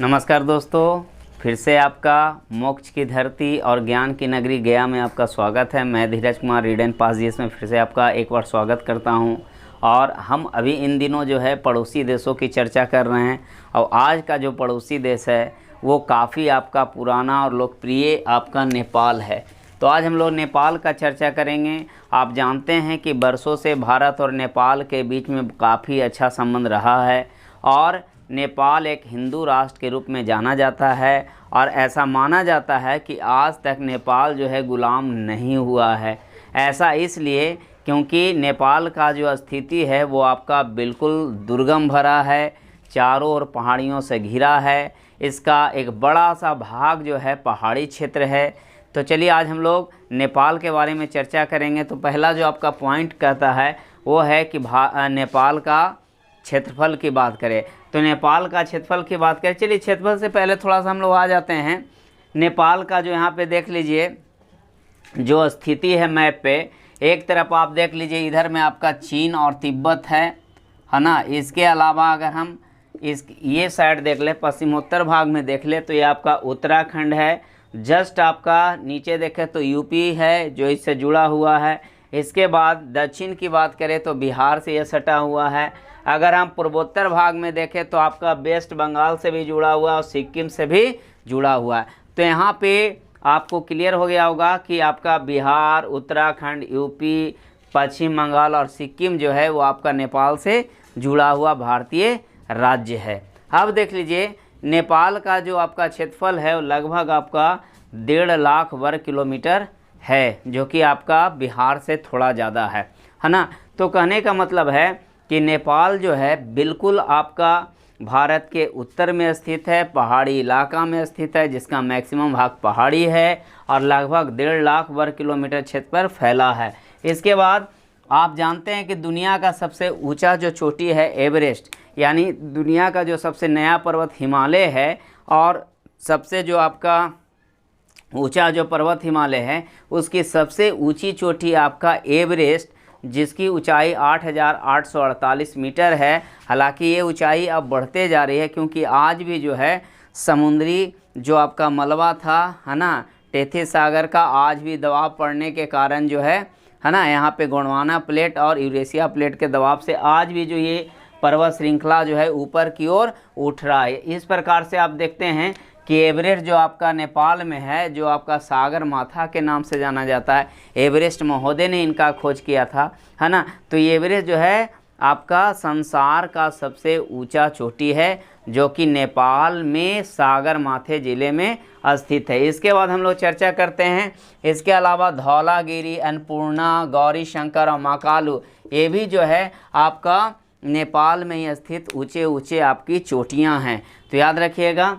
नमस्कार दोस्तों, फिर से आपका मोक्ष की धरती और ज्ञान की नगरी गया में आपका स्वागत है। मैं Dheeraj Kumar read and pass GS में फिर से आपका एक बार स्वागत करता हूं। और हम अभी इन दिनों जो है पड़ोसी देशों की चर्चा कर रहे हैं। और आज का जो पड़ोसी देश है वो काफ़ी आपका पुराना और लोकप्रिय आपका नेपाल है। तो आज हम लोग नेपाल का चर्चा करेंगे। आप जानते हैं कि बरसों से भारत और नेपाल के बीच में काफ़ी अच्छा संबंध रहा है और नेपाल एक हिंदू राष्ट्र के रूप में जाना जाता है। और ऐसा माना जाता है कि आज तक नेपाल जो है गुलाम नहीं हुआ है। ऐसा इसलिए क्योंकि नेपाल का जो स्थिति है वो आपका बिल्कुल दुर्गम भरा है, चारों ओर पहाड़ियों से घिरा है। इसका एक बड़ा सा भाग जो है पहाड़ी क्षेत्र है। तो चलिए आज हम लोग नेपाल के बारे में चर्चा करेंगे। तो पहला जो आपका पॉइंट कहता है वो है कि नेपाल का क्षेत्रफल की बात करें। तो नेपाल का क्षेत्रफल की बात करें, चलिए क्षेत्रफल से पहले थोड़ा सा हम लोग आ जाते हैं नेपाल का। जो यहाँ पे देख लीजिए जो स्थिति है मैप पे, एक तरफ आप देख लीजिए इधर में आपका चीन और तिब्बत है ना। इसके अलावा अगर हम ये साइड देख ले, पश्चिमोत्तर भाग में देख ले, तो ये आपका उत्तराखंड है। जस्ट आपका नीचे देखें तो यूपी है जो इससे जुड़ा हुआ है। इसके बाद दक्षिण की बात करें तो बिहार से यह सटा हुआ है। अगर हम पूर्वोत्तर भाग में देखें तो आपका वेस्ट बंगाल से भी जुड़ा हुआ है और सिक्किम से भी जुड़ा हुआ है। तो यहाँ पे आपको क्लियर हो गया होगा कि आपका बिहार, उत्तराखंड, यूपी, पश्चिम बंगाल और सिक्किम जो है वो आपका नेपाल से जुड़ा हुआ भारतीय राज्य है। अब देख लीजिए नेपाल का जो आपका क्षेत्रफल है वो लगभग आपका 1.5 लाख वर्ग किलोमीटर है, जो कि आपका बिहार से थोड़ा ज़्यादा है ना। तो कहने का मतलब है कि नेपाल जो है बिल्कुल आपका भारत के उत्तर में स्थित है, पहाड़ी इलाका में स्थित है, जिसका मैक्सिमम भाग पहाड़ी है और लगभग 1.5 लाख वर्ग किलोमीटर क्षेत्र पर फैला है। इसके बाद आप जानते हैं कि दुनिया का सबसे ऊंचा जो चोटी है एवरेस्ट, यानी दुनिया का जो सबसे नया पर्वत हिमालय है, और सबसे जो आपका ऊंचा जो पर्वत हिमालय है उसकी सबसे ऊंची चोटी आपका एवरेस्ट, जिसकी ऊंचाई 8,848 मीटर है। हालांकि ये ऊंचाई अब बढ़ते जा रही है क्योंकि आज भी जो है समुद्री जो आपका मलबा था है ना, टेथी सागर का, आज भी दबाव पड़ने के कारण जो है ना, यहाँ पे गोंडवाना प्लेट और यूरेशिया प्लेट के दबाव से आज भी जो ये पर्वत श्रृंखला जो है ऊपर की ओर उठ रहा है। इस प्रकार से आप देखते हैं कि एवरेस्ट जो आपका नेपाल में है, जो आपका सागर माथा के नाम से जाना जाता है, एवरेस्ट महोदय ने इनका खोज किया था है ना। तो ये एवरेस्ट जो है आपका संसार का सबसे ऊंचा चोटी है, जो कि नेपाल में सागर माथे ज़िले में स्थित है। इसके बाद हम लोग चर्चा करते हैं। इसके अलावा धौलागिरी, अन्नपूर्णा, गौरी शंकर और महाकालू, ये भी जो है आपका नेपाल में ही स्थित ऊंचे ऊंचे आपकी चोटियाँ हैं। तो याद रखिएगा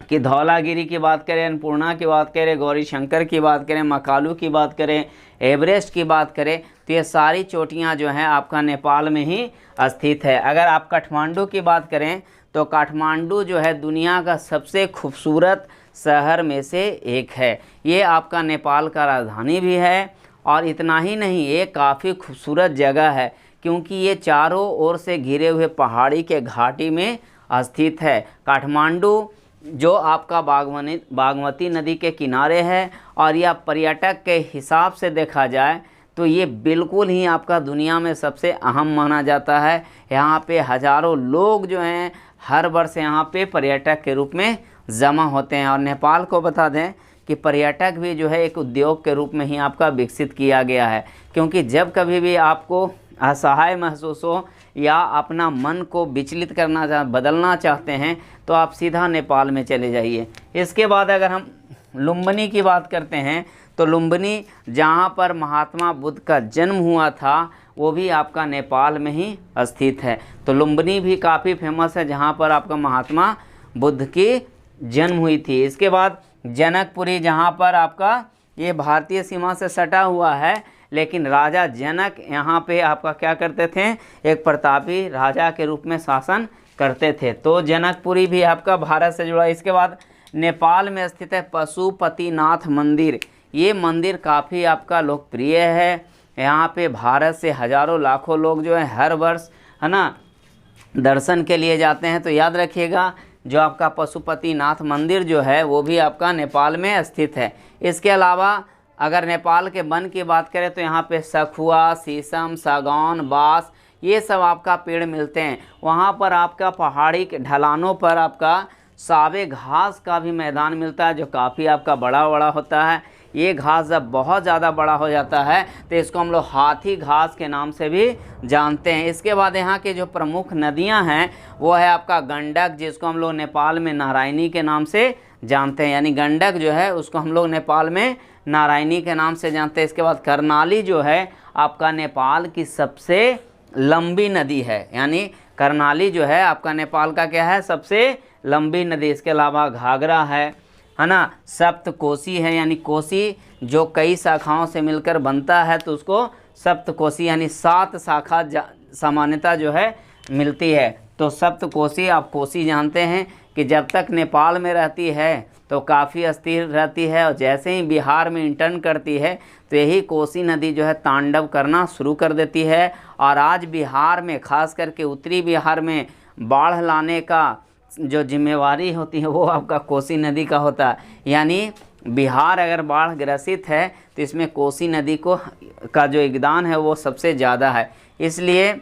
कि धौलागिरी की बात करें, अन्नपूर्णा की बात करें, गौरी शंकर की बात करें, महाकालू की बात करें, एवरेस्ट की बात करें, तो ये सारी चोटियां जो हैं आपका नेपाल में ही स्थित है। अगर आप काठमांडू की बात करें तो काठमांडू जो है दुनिया का सबसे खूबसूरत शहर में से एक है। ये आपका नेपाल का राजधानी भी है। और इतना ही नहीं, ये काफ़ी खूबसूरत जगह है क्योंकि ये चारों ओर से घिरे हुए पहाड़ी के घाटी में स्थित है। काठमांडू जो आपका बागमती नदी के किनारे है, और यह पर्यटक के हिसाब से देखा जाए तो ये बिल्कुल ही आपका दुनिया में सबसे अहम माना जाता है। यहाँ पे हज़ारों लोग जो हैं हर वर्ष यहाँ पे पर्यटक के रूप में जमा होते हैं। और नेपाल को बता दें कि पर्यटक भी जो है एक उद्योग के रूप में ही आपका विकसित किया गया है, क्योंकि जब कभी भी आपको असहाय महसूस हो या अपना मन को विचलित करना बदलना चाहते हैं तो आप सीधा नेपाल में चले जाइए। इसके बाद अगर हम लुम्बिनी की बात करते हैं तो लुम्बिनी जहाँ पर महात्मा बुद्ध का जन्म हुआ था वो भी आपका नेपाल में ही स्थित है। तो लुम्बिनी भी काफ़ी फेमस है जहाँ पर आपका महात्मा बुद्ध की जन्म हुई थी। इसके बाद जनकपुरी, जहाँ पर आपका ये भारतीय सीमा से सटा हुआ है, लेकिन राजा जनक यहाँ पे आपका क्या करते थे, एक प्रतापी राजा के रूप में शासन करते थे। तो जनकपुरी भी आपका भारत से जुड़ा। इसके बाद नेपाल में स्थित है पशुपतिनाथ मंदिर। ये मंदिर काफ़ी आपका लोकप्रिय है। यहाँ पे भारत से हज़ारों लाखों लोग जो है हर वर्ष है ना दर्शन के लिए जाते हैं। तो याद रखिएगा जो आपका पशुपतिनाथ मंदिर जो है वो भी आपका नेपाल में स्थित है। इसके अलावा अगर नेपाल के वन की बात करें तो यहाँ पे सखुआ, शीशम, सागौन, बांस ये सब आपका पेड़ मिलते हैं। वहाँ पर आपका पहाड़ी के ढलानों पर आपका सावे घास का भी मैदान मिलता है जो काफ़ी आपका बड़ा बड़ा होता है। ये घास जब बहुत ज़्यादा बड़ा हो जाता है तो इसको हम लोग हाथी घास के नाम से भी जानते हैं। इसके बाद यहाँ के जो प्रमुख नदियाँ हैं वो है आपका गंडक, जिसको हम लोग नेपाल में नारायणी के नाम से जानते हैं, यानी गंडक जो है उसको हम लोग नेपाल में नारायणी के नाम से जानते हैं। इसके बाद कर्णाली जो है आपका नेपाल की सबसे लंबी नदी है, यानी कर्णाली जो है आपका नेपाल का क्या है, सबसे लंबी नदी। इसके अलावा घाघरा है ना, सप्तकोशी है, यानी कोसी जो कई शाखाओं से मिलकर बनता है तो उसको सप्तकोशी यानी 7 शाखा सामान्यता जो है मिलती है। तो सप्तकोशी आप कोसी जानते हैं कि जब तक नेपाल में रहती है तो काफ़ी अस्थिर रहती है, और जैसे ही बिहार में इंटर्न करती है तो यही कोसी नदी जो है तांडव करना शुरू कर देती है। और आज बिहार में, खास करके उत्तरी बिहार में बाढ़ लाने का जो जिम्मेवारी होती है वो आपका कोसी नदी का होता है। यानी बिहार अगर बाढ़ ग्रसित है तो इसमें कोसी नदी का जो योगदान है वो सबसे ज़्यादा है। इसलिए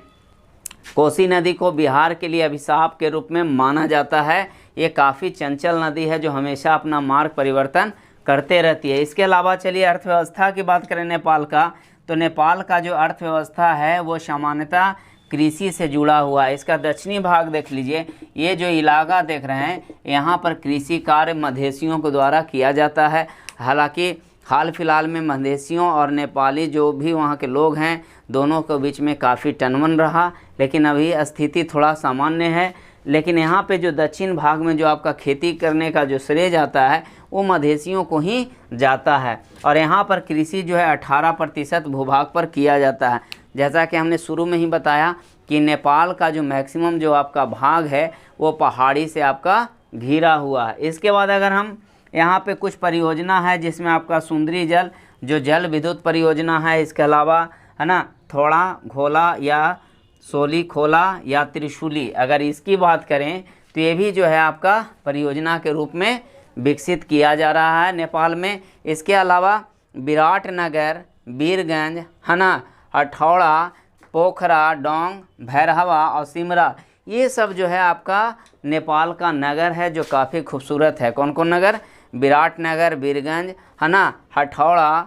कोसी नदी को बिहार के लिए अभिशाप के रूप में माना जाता है। ये काफ़ी चंचल नदी है जो हमेशा अपना मार्ग परिवर्तन करते रहती है। इसके अलावा चलिए अर्थव्यवस्था की बात करें नेपाल का, तो नेपाल का जो अर्थव्यवस्था है वो सामान्यतः कृषि से जुड़ा हुआ है। इसका दक्षिणी भाग देख लीजिए, ये जो इलाका देख रहे हैं यहाँ पर कृषि कार्य मधेसियों के द्वारा किया जाता है। हालांकि हाल फिलहाल में मधेसियों और नेपाली जो भी वहाँ के लोग हैं दोनों के बीच में काफ़ी टनमन रहा, लेकिन अभी स्थिति थोड़ा सामान्य है। लेकिन यहाँ पे जो दक्षिण भाग में जो आपका खेती करने का जो श्रेय जाता है वो मधेसियों को ही जाता है। और यहाँ पर कृषि जो है 18% भूभाग पर किया जाता है। जैसा कि हमने शुरू में ही बताया कि नेपाल का जो मैक्सिमम जो आपका भाग है वो पहाड़ी से आपका घिरा हुआ है। इसके बाद अगर हम यहाँ पे कुछ परियोजना है जिसमें आपका सुंदरी जल जो जल विद्युत परियोजना है, इसके अलावा है ना थोड़ा घोला या सोली खोला या त्रिशूली, अगर इसकी बात करें तो ये भी जो है आपका परियोजना के रूप में विकसित किया जा रहा है नेपाल में। इसके अलावा विराटनगर, वीरगंज है ना, हथौड़ा, पोखरा, डोंग, भैरहवा और सिमरा, ये सब जो है आपका नेपाल का नगर है जो काफ़ी खूबसूरत है। कौन कौन नगर? विराटनगर, वीरगंज है ना, हथौड़ा,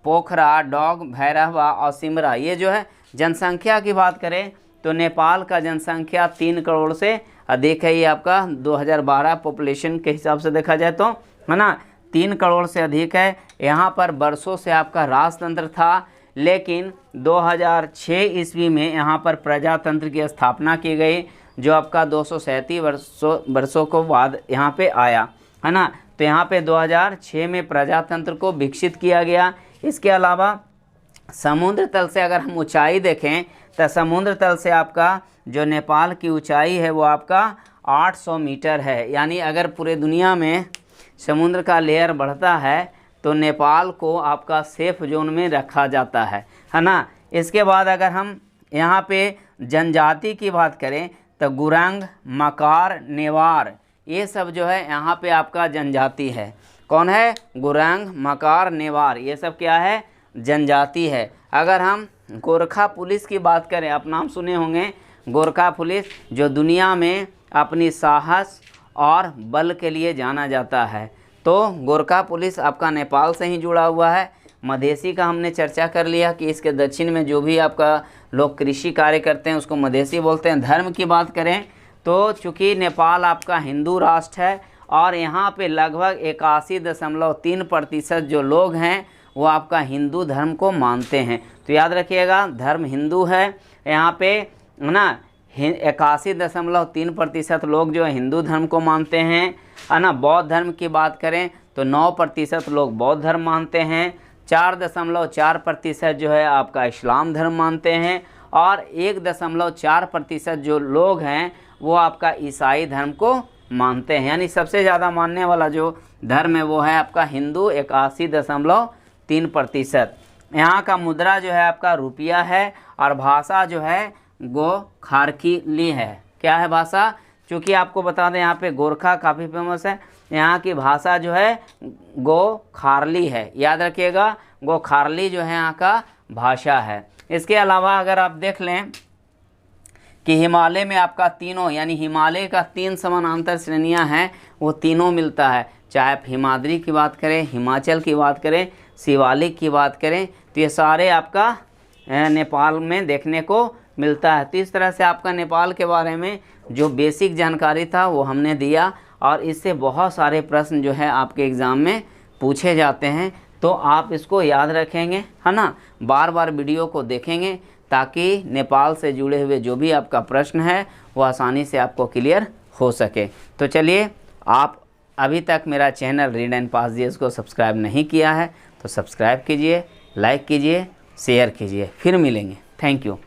पोखरा, डोंग, भैरहवा और सिमरा। ये जो है जनसंख्या की बात करें तो नेपाल का जनसंख्या 3 करोड़ से अधिक है। ये आपका 2012 पॉपुलेशन के हिसाब से देखा जाए तो है ना 3 करोड़ से अधिक है। यहाँ पर वर्षों से आपका राजतंत्र था, लेकिन 2006 ईस्वी में यहाँ पर प्रजातंत्र की स्थापना की गई जो आपका 237 वर्षों को बाद यहाँ पे आया है ना। तो यहाँ पे 2006 में प्रजातंत्र को विकसित किया गया। इसके अलावा समुद्र तल से अगर हम ऊंचाई देखें तो समुद्र तल से आपका जो नेपाल की ऊंचाई है वो आपका 800 मीटर है। यानी अगर पूरे दुनिया में समुद्र का लेयर बढ़ता है तो नेपाल को आपका सेफ जोन में रखा जाता है ना। इसके बाद अगर हम यहाँ पे जनजाति की बात करें तो गुरंग, मकार, नेवार, ये सब जो है यहाँ पे आपका जनजाति है। कौन है? गुरंग, मकार, नेवार, ये सब क्या है? जनजाति है। अगर हम गोरखा पुलिस की बात करें, आप नाम सुने होंगे गोरखा पुलिस, जो दुनिया में अपनी साहस और बल के लिए जाना जाता है। तो गोरखा पुलिस आपका नेपाल से ही जुड़ा हुआ है। मधेसी का हमने चर्चा कर लिया कि इसके दक्षिण में जो भी आपका लोग कृषि कार्य करते हैं उसको मधेसी बोलते हैं। धर्म की बात करें तो चूँकि नेपाल आपका हिंदू राष्ट्र है और यहाँ पे लगभग 81.3% जो लोग हैं वो आपका हिंदू धर्म को मानते हैं। तो याद रखिएगा धर्म हिंदू है यहाँ पे ना। 81.3% लोग जो है हिंदू धर्म को मानते हैं है ना। बौद्ध धर्म की बात करें तो 9% लोग बौद्ध धर्म मानते हैं। 4.4% जो है आपका इस्लाम धर्म मानते हैं और 1.4% जो लोग हैं वो आपका ईसाई धर्म को मानते हैं। यानी सबसे ज़्यादा मानने वाला जो धर्म है वो है आपका हिंदू 81.3%। यहाँ का मुद्रा जो है आपका रुपया है और भाषा जो है गो खारकीली है। क्या है भाषा? क्योंकि आपको बता दें यहाँ पे गोरखा काफ़ी फेमस है। यहाँ की भाषा जो है गोखारली है, याद रखिएगा, गोखारली जो है यहाँ का भाषा है। इसके अलावा अगर आप देख लें कि हिमालय में आपका तीनों, यानी हिमालय का 3 समानांतर श्रेणियां हैं, वो तीनों मिलता है। चाहे आप हिमाद्री की बात करें, हिमाचल की बात करें, शिवालिक की बात करें, तो ये सारे आपका नेपाल में देखने को मिलता है। तो इस तरह से आपका नेपाल के बारे में जो बेसिक जानकारी था वो हमने दिया, और इससे बहुत सारे प्रश्न जो है आपके एग्ज़ाम में पूछे जाते हैं। तो आप इसको याद रखेंगे, है ना, बार बार वीडियो को देखेंगे, ताकि नेपाल से जुड़े हुए जो भी आपका प्रश्न है वो आसानी से आपको क्लियर हो सके। तो चलिए, आप अभी तक मेरा channel read and pass GS को सब्सक्राइब नहीं किया है तो सब्सक्राइब कीजिए, लाइक कीजिए, शेयर कीजिए। फिर मिलेंगे। Thank you.